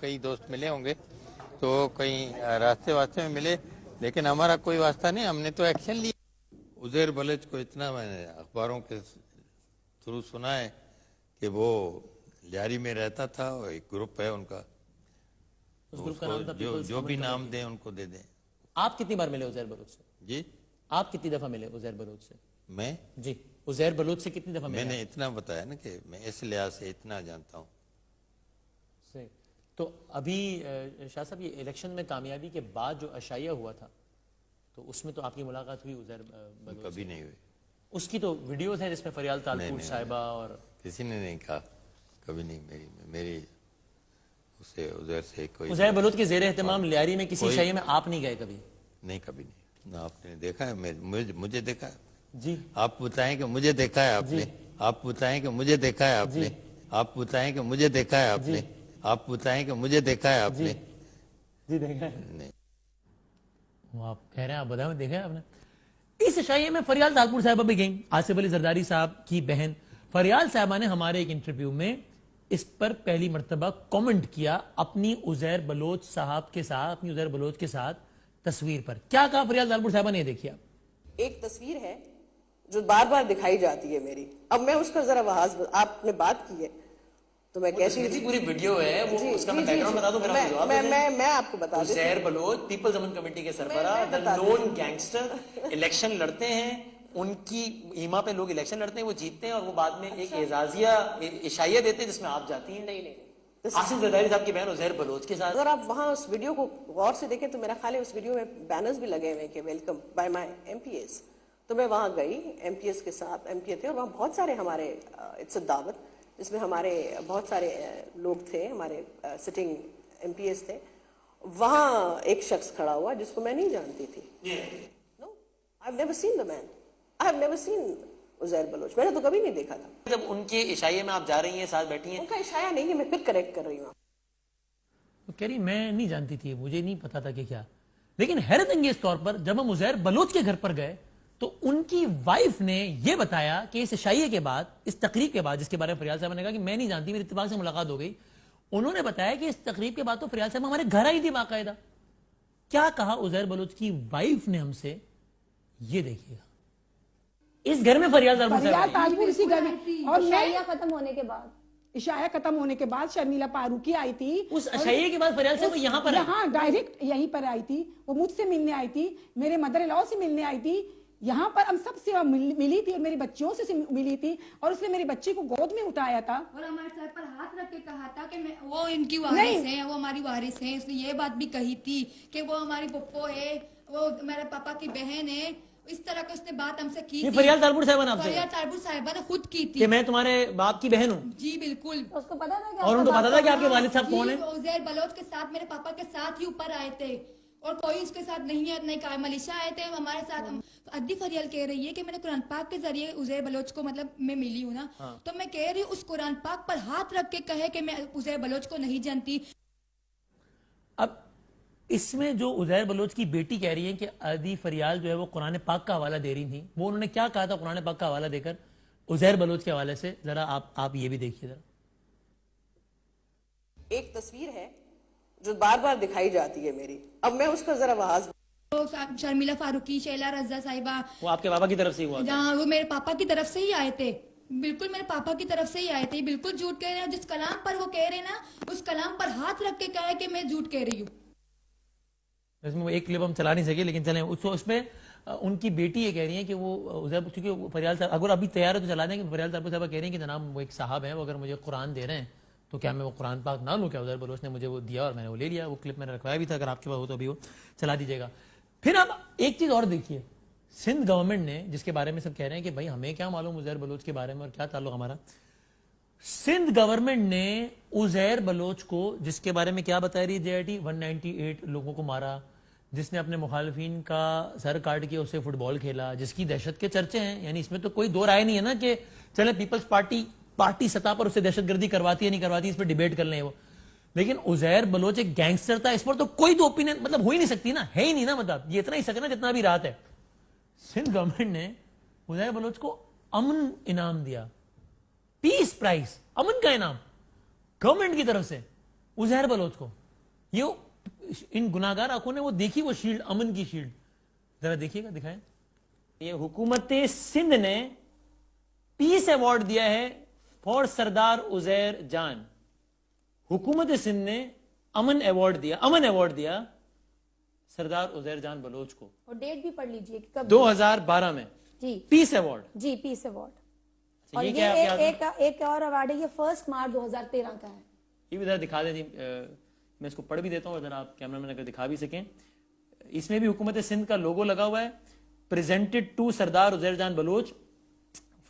कई दोस्त मिले होंगे, तो कहीं रास्ते वास्ते में मिले, लेकिन हमारा कोई वास्ता नहीं, हमने तो एक्शन लिया। उज़ैर बलोच को इतना मैंने अखबारों के थ्रू सुना है कि वो लियारी में रहता था, और एक ग्रुप है उनका, उस ग्रुप का नाम था पीपल्स जो भी कॉमन नाम कमेटी। दें उनको दे दें। आप कितनी बार मिले उज़ैर बलोच से? जी आप कितनी दफा मिले उज़ैर बलोच से? मैं जी, उज़ैर बलोच से कितनी दफा मिले? मैंने इतना बताया ना कि मैं इस लिहाज से इतना जानता हूँ। सही। तो अभी शाह साहब, ये इलेक्शन में कामयाबी के बाद जो अशाइया हुआ था, तो उसमें तो आपकी मुलाकात हुई उज़ैर बलोच कभी नहीं हुई, उसकी तो वीडियोस हैं जिसमें फरियाल तालपुर साहिबा और किसी ने नहीं कहा, कभी नहीं। मेरी उससे उज़ैर से कोई उज़ैर बलोच के ज़ेर एहतमाम लियारी में किसी अशाइया में आप नहीं गए कभी? नहीं, कभी नहीं। ना आपने देखा है, मुझे देखा है? जी, आप बताएं कि मुझे देखा है आपने? आप बताएं कि मुझे देखा है आपने? आप बताएं कि मुझे देखा है आपने? आप बताएं कि मुझे देखा है आपने? जी देखा है। नहीं। वो आप कह रहे हैं, आप बताएं, देखा है आपने? इस अशाइये में फरियाल तालपुर साहिबा भी गई। आसिफ अली जरदारी साहब की बहन फरियाल साहिबा ने हमारे एक इंटरव्यू में इस पर पहली मर्तबा कमेंट किया अपनी उज़ैर बलोच साहब के साथ, अपनी उज़ैर बलोच के साथ तस्वीर पर। क्या कहा फरियाल तालपुर साहिबा ने? देखिए, एक तस्वीर है जो बार बार दिखाई जाती है मेरी। अब मैं उस पर जरा वहाज, आपने बात की है तो मैं कैसी पूरी वीडियो है वो, उसका मैं बैकग्राउंड बता दूं, फिर आप जवाब दें। मैं आपको बता देती हूं। उज़ैर बलोच पीपल्स अमन कमेटी के सरबराह, द नोन गैंगस्टर, इलेक्शन लड़ते हैं, उनकी ईमा पे लोग इलेक्शन लड़ते हैं, वो जीतते हैं और वो बाद में एक एजाजिया इशाइया देते हैं जिसमें आप जाती हैं। नहीं आसिफ जरदारी साहब की बहन उज़ैर बलोच के साथ। अगर आप वहां उस वीडियो को गौर से देखें तो मेरा ख्याल है उस वीडियो में बैनर्स भी लगे हुए हैं कि वेलकम बाय माय एमपीएस। तो मैं वहां गई, एमपीएस के साथ एमपीए थे और वहां बहुत सारे हमारे इट्स अ दावत जिसमें हमारे बहुत सारे लोग थे, हमारे सिटिंग एमपीएस थे। वहां एक शख्स खड़ा हुआ जिसको मैं नहीं जानती थी। No, I have never seen the man, I have never seen Uzair Baloch, मैंने तो कभी नहीं देखा था। जब उनके इशाइये में आप जा रही हैं, साथ बैठी हैं, उनका इशाया नहीं है, मैं फिर करेक्ट कर रही हूँ। तो कह रही मैं नहीं जानती थी, मुझे नहीं पता था कि क्या। लेकिन हैरत अंगेज तौर पर जब हम उज़ैर बलोच के घर पर गए तो उनकी वाइफ ने यह बताया कि इस इशाइये के बाद, इस तकरीब के बाद, जिसके बारे में फरियाल साहब ने कहा कि मैं नहीं जानती, मेरी इत्तेफाक से मुलाकात हो गई, उन्होंने बताया कि इस तकरीब के बाद तो फरियाल साहब हमारे घर आई थी बाकायदा। क्या कहा उज़ैर बलोच की वाइफ ने हमसे, ये देखिएगा। इस घर में फरियाल तालपुर इसी घर में, और इशाया खत्म होने के बाद, इशाया खत्म होने के बाद शर्मिला फारूकी आई थी। उस अशाइये के बाद फरियाल साहब यहाँ पर, यहाँ डायरेक्ट यहीं पर आई थी। वो मुझसे मिलने आई थी, मेरे मदर इन लॉ से मिलने आई थी, यहाँ पर हम सबसे मिली थी और मेरी बच्चियों से मिली थी और उसने मेरी बच्ची को गोद में उठाया था और हमारे सर पर हाथ रख के कहा था कि वो इनकी वारिस है, वो हमारी वारिस है। उसने ये बात भी कही थी कि वो हमारी पप्पो है, वो मेरे पापा की बहन है। इस तरह की उसने बात हमसे की थी। फरियाल तालपुर साहिबा ने आपसे, फरियाल तालपुर साहिबा ने खुद की थी कि मैं तुम्हारे बाप की बहन हूँ। जी बिल्कुल। उसको पता था कि और उनको पता था कि आपके वालिद साहब कौन है। उज़ैर बलोच के साथ, मेरे पापा के साथ ही ऊपर आए थे और कोई उसके साथ नहीं है, नहीं कहा। मलिशा आए थे हमारे साथ। अद्दी फरियाल कह रही है कि मैंने कुरान पाक के जरिए उज़ैर बलोच को, मतलब मैं मिली हूँ ना, तो मैं कह रही हूँ उस कुरान पाक पर हाथ रख के कहे कि मैं उज़ैर बलोच को नहीं जानती। अब इसमें जो उज़ैर बलोच की बेटी कह रही है कि अदी फरियाल जो है वो कुरान पाक का हवाला दे रही थी, वो उन्होंने क्या कहा था कुरान पाक का हवाला देकर उज़ैर बलोच के हवाले से, जरा आप ये भी देखिए जरा। एक तस्वीर है जो बार बार दिखाई जाती है मेरी। अब मैं उसका जरा वहाज, तो शर्मिला फारूकी, शैला रज़ा साहिबा, वो आपके बाबा की तरफ से हुआ था? जहाँ वो मेरे पापा की तरफ से ही आए थे। बिल्कुल मेरे पापा की तरफ से ही आए थे। बिल्कुल झूठ कह रहे हैं। जिस कलाम पर वो कह रहे हैं ना, उस कलाम पर हाथ रख के कहे कि मैं झूठ कह रही हूँ। इसमें एक क्लिप हम चला नहीं सके, लेकिन चलें उसमें उनकी बेटी ये कह रही है कि वो उज़ैर, क्योंकि फरियाल साहब अगर अभी तैयार है तो चला दें कि फरियाल तालपुर साहब कह रही है कि जनाब वो एक साहब हैं, वो अगर मुझे कुरान दे रहे हैं तो क्या मैं वो कुरान पाक ना लूँ? क्या उज़ैर बलोच ने मुझे वो दिया और मैंने वो ले लिया। वो क्लिप मैंने रखवाया भी था, अगर आपके पास हो तो अभी वो चला दीजिएगा। फिर आप एक चीज और देखिए, सिंध गवर्नमेंट ने, जिसके बारे में सब कह रहे हैं कि भाई हमें क्या मालूम उज़ैर बलोच के बारे में और क्या ताल्लुक हमारा, सिंध गवर्नमेंट ने उज़ैर बलोच को, जिसके बारे में क्या बता रही है जेआईटी, 198 लोगों को मारा, जिसने अपने मुखालिफिन का सर काट के उससे फुटबॉल खेला, जिसकी दहशत के चर्चे हैं, यानी इसमें तो कोई दो राय नहीं है ना कि चले पीपल्स पार्टी सतह पर उससे दहशतगर्दी करवाती है नहीं करवाती, इस पर डिबेट कर लें वो। लेकिन उज़ैर बलोच एक गैंगस्टर था, इस पर तो कोई तो ओपिनियन मतलब हो ही नहीं सकती ना, है ही नहीं ना, मतलब ये इतना ही सकना जितना भी रात है। सिंध गवर्नमेंट ने उज़ैर बलोच को अमन इनाम दिया, पीस प्राइज, अमन का इनाम गवर्नमेंट की तरफ से। उजैर बलोच को। ये इन गुनाहगार आंखों ने वो देखी वो शील्ड, अमन की शील्ड, जरा देखिएगा, दिखाएं। ये हुकूमत सिंध ने पीस अवार्ड दिया है फॉर सरदार उजैर जान। हुकूमत सिंध ने अमन अवार्ड दिया सरदार उजैर जान बलोच को। और डेट भी पढ़ लीजिए कि कब 2012 में जी पीस अवार्ड। जी पीस अवार्ड। अच्छा, और ये ये क्या है आपके हाथ में? एक और अवार्ड है, ये 1 मार्च 2013 का है। ये भी जरा दिखा दें जी, मैं इसको पढ़ भी देता हूँ, जरा आप कैमरा मैन अगर दिखा भी सकें। इसमें भी हुकूमत सिंध का लोगो लगा हुआ है। प्रेजेंटेड टू सरदार Uzair Jan Baloch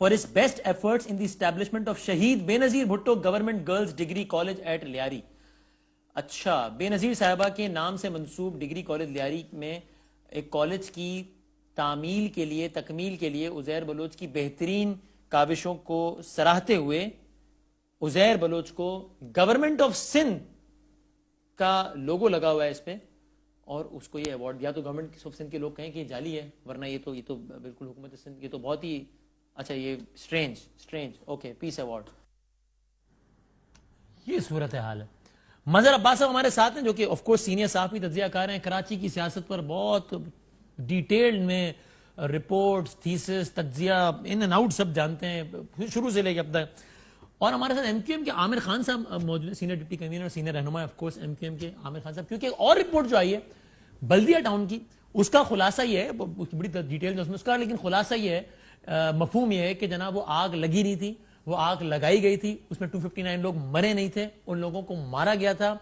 for his best efforts in the establishment of Shaheed Benazir Bhutto government girls degree college at Lyari. अच्छा, बेनजीर साहिबा के नाम से मंसूब डिग्री कॉलेज लियारी में एक कॉलेज की तकमील के लिए उजैर बलोच की बेहतरीन काविशों को सराहते हुए उजैर बलोच को गवर्नमेंट ऑफ सिंध का लोगो लगा हुआ है इस पे, और उसको ये अवार्ड दिया। तो गवर्नमेंट ऑफ सिंध के लोग कहें कि ये जाली है, वरना ये तो बिल्कुल हुकूमत सिंध, ये तो बहुत ही अच्छा, ये स्ट्रेंज। Okay, peace award. ये सूरत हाल है। मजहर अब्बास साहब हमारे साथ हैं, जो कि ऑफ कोर्स सीनियर साहब तज्जियाकार हैं, कराची की सियासत पर बहुत डिटेल्ड में रिपोर्ट्स, थीसिस, तज्जिया, इन एंड आउट सब जानते हैं शुरू से लेकर अब तक। और हमारे साथ एमक्यूएम के आमिर खान साहब मौजूद हैं, सीनियर डिप्टी कन्वीनर, सीनियर रहनुमा ऑफ कोर्स एमक्यूएम के आमिर खान साहब। क्योंकि एक और रिपोर्ट जो आई है बल्दिया टाउन की, उसका खुलासा ये है, बड़ी डिटेल उसमें उसका, लेकिन खुलासा ये है, मफहूम ये है कि जनाब वो आग लगी नहीं थी, वो आग लगाई गई थी, उसमें 259 लोग मरे नहीं थे, उन लोगों को मारा गया था।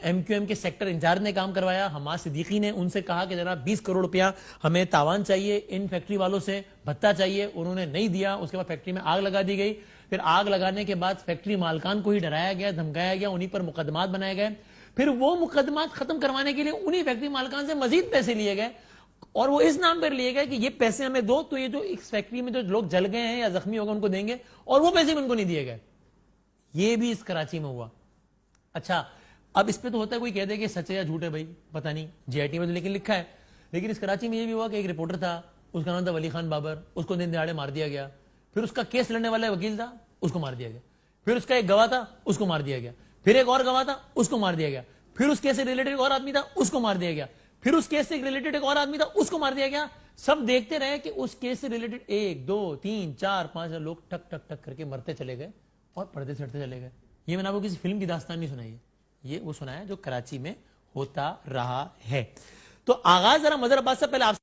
एमक्यूएम के सेक्टर इंचार्ज ने काम करवाया, हमाद सिद्दीकी ने उनसे कहा कि जनाब 20 करोड़ रुपया हमें तावान चाहिए, इन फैक्ट्री वालों से भत्ता चाहिए, उन्होंने नहीं दिया। उसके बाद फैक्ट्री में आग लगा दी गई। फिर आग लगाने के बाद फैक्ट्री मालकान को ही डराया गया, धमकाया गया, उन्हीं पर मुकदमात बनाए गए। फिर वो मुकदमात खत्म करवाने के लिए उन्हीं फैक्ट्री मालकान से मजीद पैसे लिए गए, और वो इस नाम पर लिए गए कि ये पैसे हमें दो तो ये जो इस फैक्ट्री में जो लोग जल गए हैं या जख्मी हो गए उनको देंगे, और वो पैसे भी उनको नहीं दिए गए। ये भी इस कराची में हुआ। अच्छा, अब इस पे तो होता है कोई कह दे कि सच है या झूठ है, भाई पता नहीं, जीआईटी में तो लेकिन लिखा है। लेकिन इस कराची में ये भी हुआ कि एक रिपोर्टर था, उसका नाम था वली खान बाबर, उसको दिन दिहाड़े मार दिया गया। फिर उसका केस लड़ने वाला वकील था, उसको मार दिया गया। फिर उसका एक गवाह था, उसको मार दिया गया। फिर एक और गवाह था, उसको मार दिया गया। फिर उस केस से रिलेटेड एक और आदमी था, उसको मार दिया गया। फिर उस केस से रिलेटेड एक और आदमी था, उसको मार दिया गया। सब देखते रहे कि उस केस से रिलेटेड 1 2 3 4 5 लोग टक टक टक करके मरते चले गए और पर्दे से हटते चले गए। ये मैंने आपको किसी फिल्म की दास्तान नहीं सुनाई है, ये वो सुनाया जो कराची में होता रहा है। तो आगाज जरा मजहर अब्बास से पहले आप